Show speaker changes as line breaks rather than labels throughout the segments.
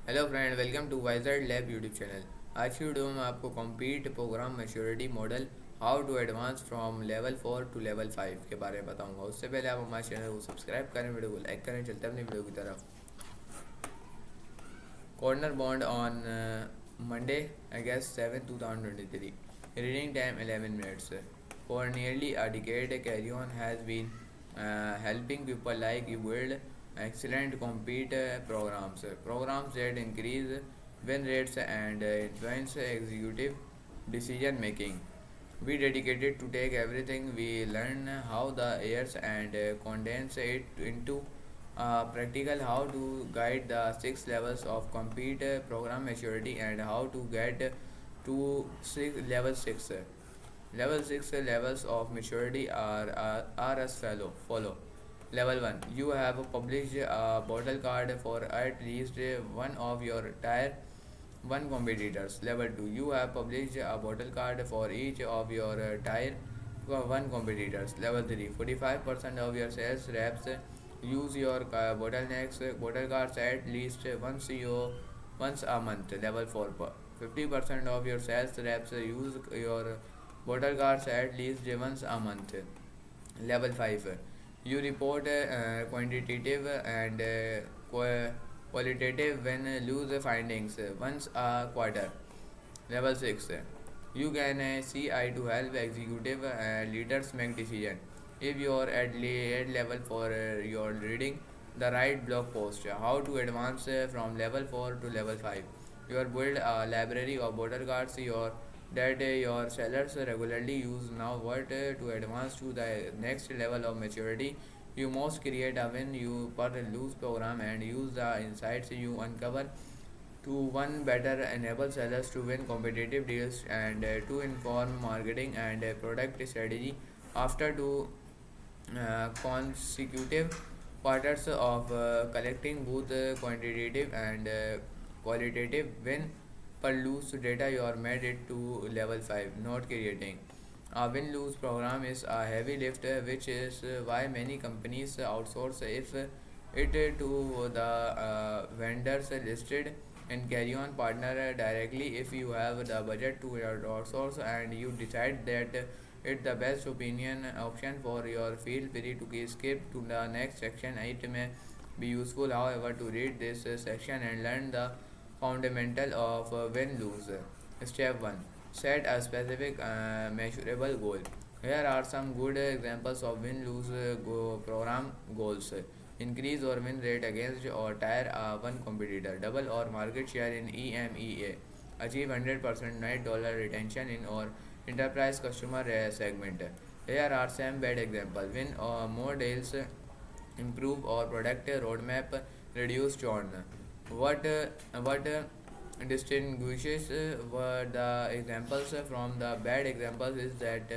Hello friend, welcome to Wizard Lab YouTube channel. आज की video में आपको complete program maturity model how to advance from level 4 to level 5 के बारे में बताऊंगा। उससे पहले आप हमारे चैनल को सब्सक्राइब करें, वीडियो को लाइक करें। चलते हैं अपनी वीडियो की तरफ। Corner bond on Monday, August 7, 2023. Reading time 11 minutes. For nearly a decade, Carry On has been helping people like you build excellent compete programs. Programs that increase win rates and influence executive decision making. We dedicated to take everything we learn, how the years, and condense it into practical how to guide the 6 levels of complete program maturity and how to get to level 6. Level 6 levels of maturity are as follow. Level 1, you have published a bottle card for at least one of your tier 1 competitors. Level 2, you have published a bottle card for each of your tier 1 competitors. Level 3, 45% of your sales reps use your bottle cards at least once a month. Level 4, 50% of your sales reps use your bottle cards at least once a month. Level 5, you report quantitative and qualitative when lose findings once a quarter. Level 6, you can see eye to help executive leaders make decision. If you are at level for your reading the right blog post, how to advance from level 4 to level 5. You are build a library of border cards your sellers regularly use. Now what to advance to the next level of maturity. You must create a win you per lose program and use the insights you uncover to one better enable sellers to win competitive deals and to inform marketing and product strategy. After two consecutive quarters of collecting both quantitative and qualitative win per lose data, you are made it to level 5. Not creating a win lose program is a heavy lift, which is why many companies outsource if it to the vendors listed and carry on partner directly. If you have the budget to outsource and you decide that it's the best opinion option for your feel free to skip to the next section. It may be useful however to read this section and learn the fundamental of win lose. Step 1, set a specific measurable goal. Here are some good examples of win lose program goals. Increase or win rate against or tier 1 competitor. Double or market share in EMEA. Achieve 100% net dollar retention in or enterprise customer segment. Here are some bad examples. Win or more deals, improve or product roadmap, reduce churn. What distinguishes the examples from the bad examples is that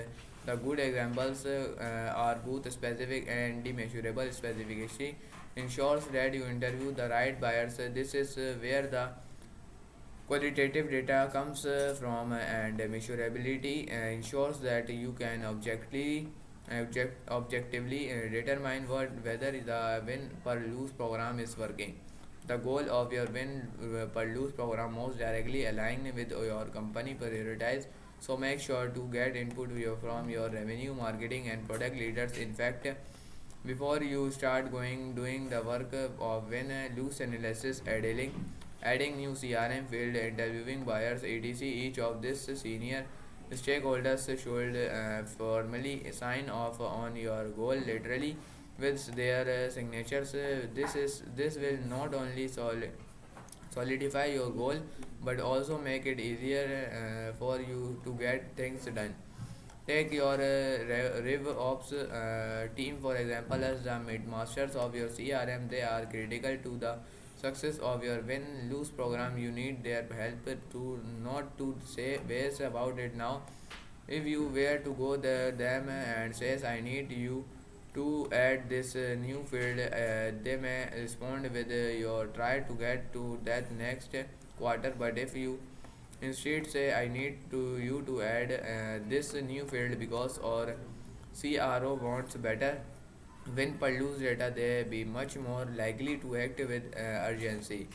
the good examples are both specific and measurable. Specificity ensures that you interview the right buyers. This is where the qualitative data comes from, and measurability ensures that you can objectively determine whether the win per lose program is working. The goal of your win per lose program most directly align with your company priorities. So make sure to get input from your revenue, marketing, and product leaders. In fact, before you start going doing the work of win lose analysis, adding new CRM field, interviewing buyers, etc. Each of these senior stakeholders should formally sign off on your goal literally with their signatures. This will not only solidify your goal but also make it easier for you to get things done. Take your RevOps team for example as the masters of your CRM. They are critical to the success of your win-lose program. You need their help to not to say ways about it now. If you were to go them and says I need you to add this new field, they may respond with your try to get to that next quarter. But if you instead say I need to you to add this new field because or CRO wants better win per lose data, they be much more likely to act with urgency.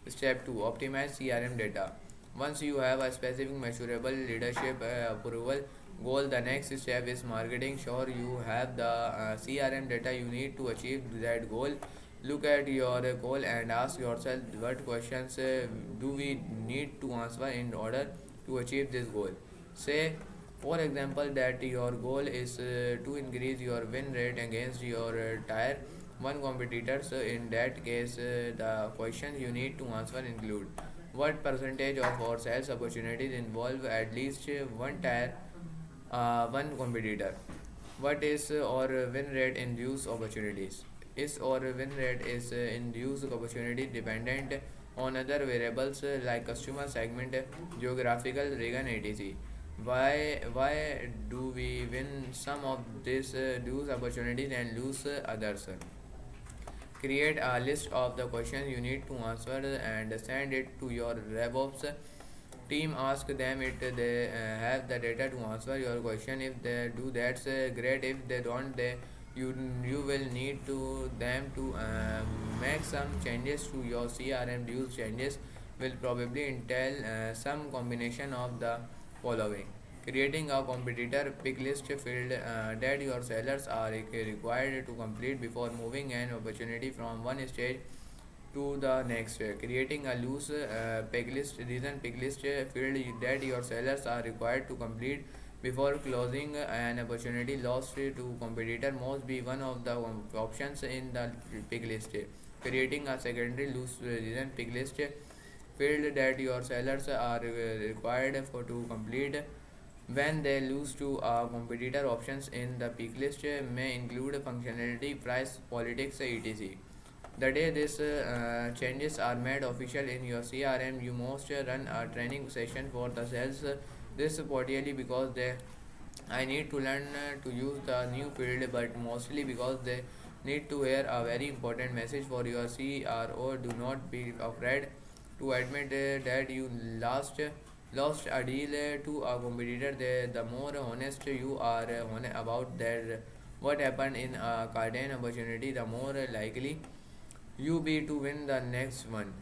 Step 2. Optimize CRM data. Once you have a specific measurable leadership approval goal, the next step is marketing. Sure, you have the CRM data you need to achieve that goal. Look at your goal and ask yourself what questions do we need to answer in order to achieve this goal. Say, for example, that your goal is to increase your win rate against your tier 1 competitors. In that case, the questions you need to answer include: what percentage of our sales opportunities involve at least one tier 1 competitor? What is our win rate in these opportunities? Is our win rate is in these opportunity dependent on other variables like customer segment, geographical region, etc. Why do we win some of these opportunities and lose others? Create a list of the questions you need to answer and send it to your RevOps team. Ask them if they have the data to answer your question. If they do, that's great. If they don't, you will need to them to make some changes to your CRM. These changes will probably entail some combination of the following: creating a competitor pick list field that your sellers are required to complete before moving an opportunity from one stage to the next. Creating a loose peg list reason pick list field that your sellers are required to complete before closing an opportunity lost to competitor must be one of the options in the pick list. Creating a secondary loose reason pick list field that your sellers are required for to complete when they lose to competitor. Options in the pick list may include functionality, price, politics, etc. The day these changes are made official in your CRM, you must run a training session for the sales. This partially because they I need to learn to use the new field, but mostly because they need to hear a very important message for your CRO. Do not be afraid to admit that you lost a deal to a competitor. The more honest you are about that what happened in a garden opportunity, the more likely you be to win the next one.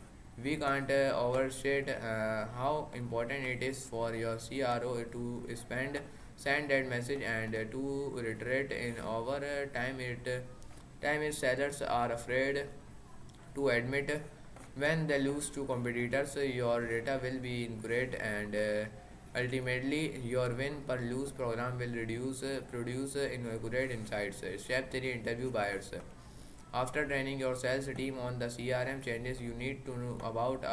We can't overstate how important it is for your CRO to send that message and to reiterate in over time is sellers are afraid to admit when they lose to competitors. Your data will be inaccurate and ultimately your win per lose program will produce inaccurate insights. Step 3: interview buyers. After training your sales team on the CRM changes, you need to know about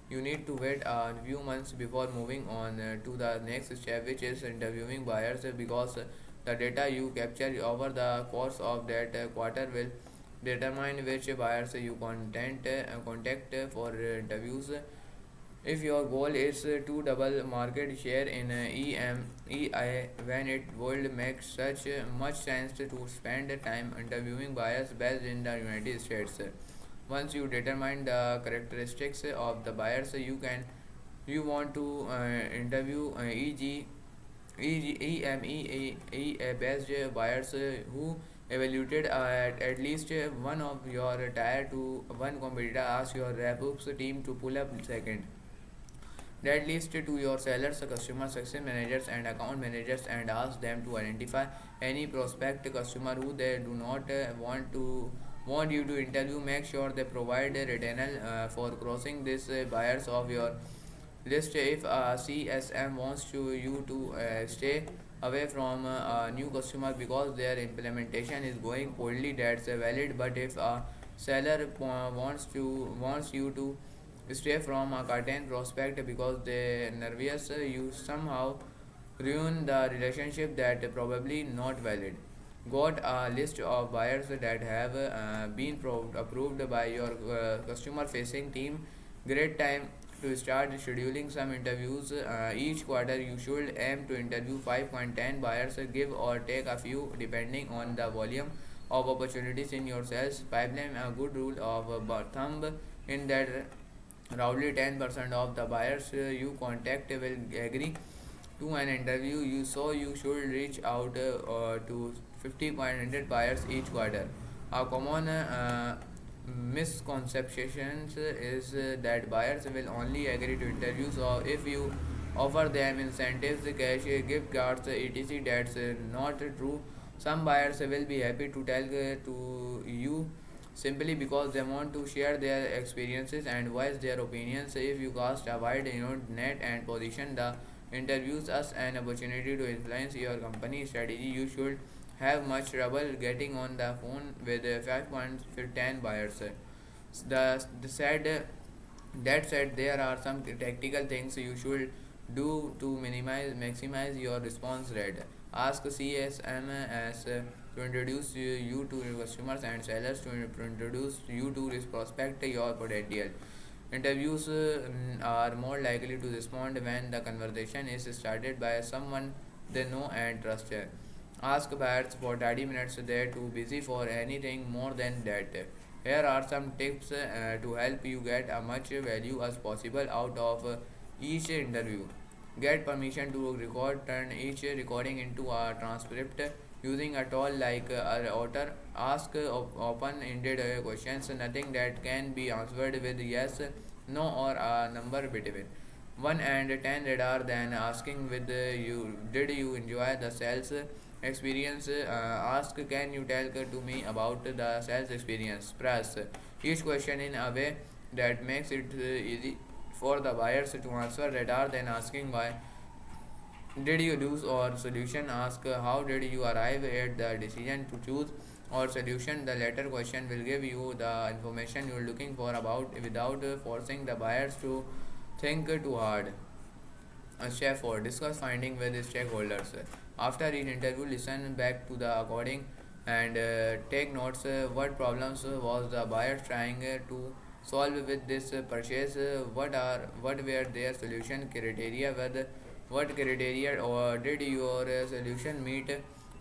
you need to wait a few months before moving on to the next step, which is interviewing buyers, because the data you capture over the course of that quarter will determine which buyers you contact for interviews. If your goal is to double market share in EMEI, when it would make such much sense to spend time interviewing buyers based in the United States. Once you determine the characteristics of the buyers you want to interview, e.g. EMEA based buyers who evaluated at least one of your tier to one competitor, ask your RevOps team to pull up second that list to your sellers, customer success managers, and account managers and ask them to identify any prospect customer who they do not want you to interview. Make sure they provide a retainer for crossing these buyers of your list. If a CSM wants you to stay away from a new customer because their implementation is going poorly, that's valid. But if a seller wants you to stay from a curtain prospect because they nervous you somehow ruin the relationship, that probably not valid. Got a list of buyers that have been approved by your customer facing team? Great time to start scheduling some interviews. Each quarter you should aim to interview 5.10 buyers, give or take a few depending on the volume of opportunities in your sales pipeline. A good rule of thumb in that roughly 10% of the buyers you contact will agree to an interview. You should reach out to 50.100 buyers each quarter. A common misconceptions is that buyers will only agree to interviews or if you offer them incentives, cash, gift cards, etc. That's not true. Some buyers will be happy to tell to you simply because they want to share their experiences and voice their opinions. If you cast a wide net and position the interviews as an opportunity to influence your company strategy, you should have much trouble getting on the phone with 5.10 buyers. The said that said, there are some tactical things you should do to maximize your response rate. Ask CSMS to introduce you to your customers and sellers to introduce you to prospect your potential. Interviews are more likely to respond when the conversation is started by someone they know and trust. Ask buyers for 30 minutes. They're too busy for anything more than that. Here are some tips to help you get as much value as possible out of each interview. Get permission to record. Turn each recording into a transcript using a tool like a router. Ask open-ended questions, nothing that can be answered with yes, no, or a number between 1 and 10 rather than asking with you did you enjoy the sales experience. Ask can you tell to me about the sales experience. Press each question in a way that makes it easy for the buyers to answer rather than asking why did you lose or solution. Ask how did you arrive at the decision to choose or solution. The latter question will give you the information you are looking for about without forcing the buyers to think too hard. Step 4. Discuss finding with stakeholders. After each interview, listen back to the recording and take notes. What problems was the buyer trying to solve with this purchase? What were their solution criteria? What criteria or did your solution meet?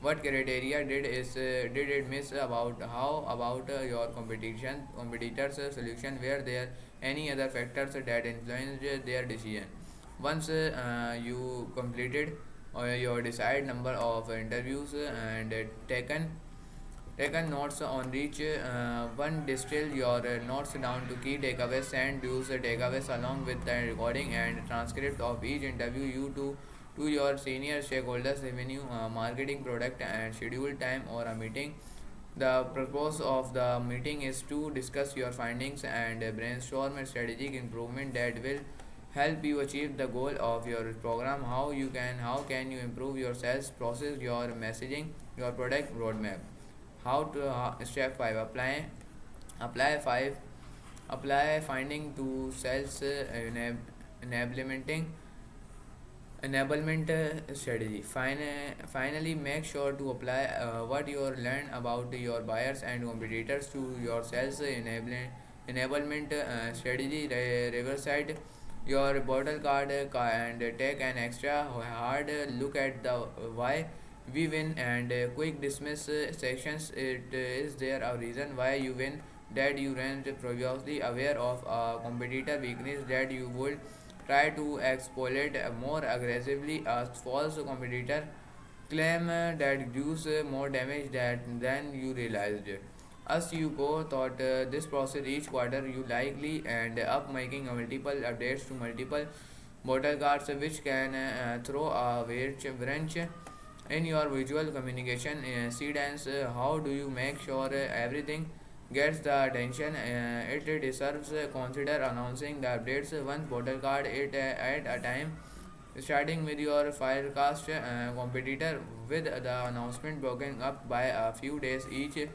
What criteria did it miss? About how about your competitors' solution? Were there any other factors that influenced their decision? Once you completed your desired number of interviews and taken notes on each one, distill your notes down to key takeaways. Send those takeaways along with the recording and transcript of each interview you to your senior stakeholders, revenue, marketing, product, and schedule time or a meeting. The purpose of the meeting is to discuss your findings and brainstorm a strategic improvement that will help you achieve the goal of your program. How can you improve your sales process, your messaging, your product roadmap. How to Step 5. Apply 5 apply finding to sales enablement strategy. Finally, make sure to apply what you learn about your buyers and competitors to your sales enablement strategy. Riverside your bottle card and take an extra hard look at the why we win and quick dismiss sections. Is there a reason why you win that you weren't previously aware of, a competitor weakness that you would try to exploit more aggressively? A false competitor claim that does more damage than you realized. As you go through this process each quarter, you likely end up making multiple updates to multiple bottle cards, which can throw a wrench in your visual communication. Sedans, how do you make sure everything gets the attention it deserves? Consider announcing the updates one bottle card at a time, starting with your Firecast competitor, with the announcement broken up by a few days. Each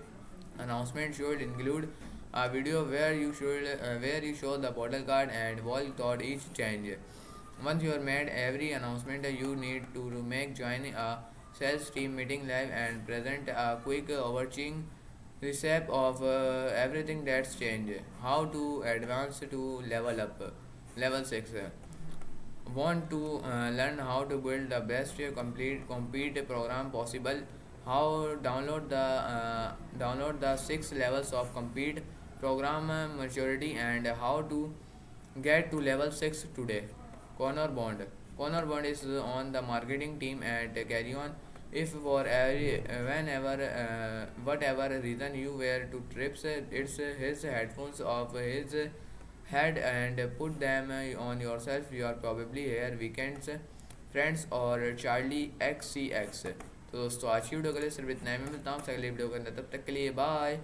announcement should include a video where you show the bottle card and walk through each change. Once you are made every announcement, you need to make join a sales team meeting live and present a quick overarching recap of everything that's changed. How to advance to level up. Level 6. Want to learn how to build the best complete compete program possible? How download the 6 levels of compete program maturity and how to get to level 6 today. Connor Bond. Connor Bond is on the marketing team at Carry On. If for every whenever whatever reason you were to trips, it's his headphones off his head and put them on yourself. You are probably here weekends friends और Charlie XCX। तो दोस्तों आज की video के लिए सिर्फ इतना ही। मैं मिलता हूँ आपसे अगली वीडियो के अंदर, तब तक के लिए बाय।